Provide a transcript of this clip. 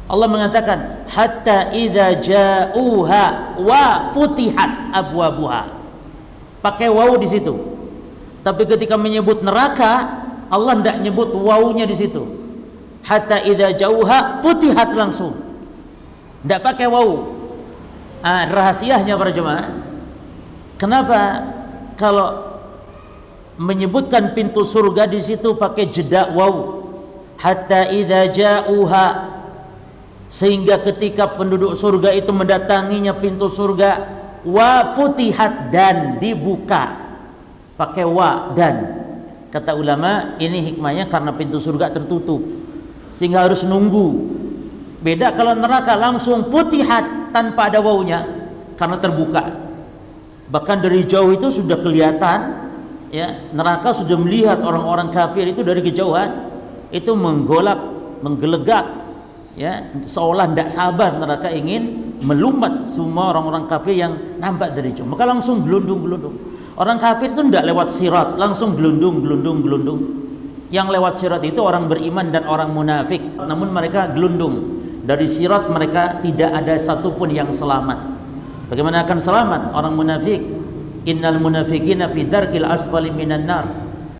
Allah mengatakan hatta idza ja'uha wa futihat abwabuha. Pakai wawu di situ. Tapi ketika menyebut neraka, Allah tidak nyebut wawunya di situ. Hatta idza ja'uha futihat langsung. Tidak pakai wawu. Rahasianya para jemaah. Kenapa kalau menyebutkan pintu surga di situ pakai jeda wawu? Hatta idza ja'uha, sehingga ketika penduduk surga itu mendatanginya pintu surga, wa futihat, dan dibuka, pakai wa dan. Kata ulama ini hikmahnya karena pintu surga tertutup sehingga harus nunggu. Beda kalau neraka langsung futihat tanpa ada wawunya karena terbuka. Bahkan dari jauh itu sudah kelihatan, ya, neraka sudah melihat orang-orang kafir itu dari kejauhan, itu menggolak, menggelegak, ya, seolah tidak sabar neraka ingin melumpat semua orang-orang kafir yang nampak dari jauh. Maka langsung gelundung-gelundung. Orang kafir itu tidak lewat sirat, langsung gelundung. Yang lewat sirat itu orang beriman dan orang munafik, namun mereka gelundung. Dari sirat mereka tidak ada satupun yang selamat. Bagaimana akan selamat orang munafik? Innal munafiqina fi darkil asfali minan nar.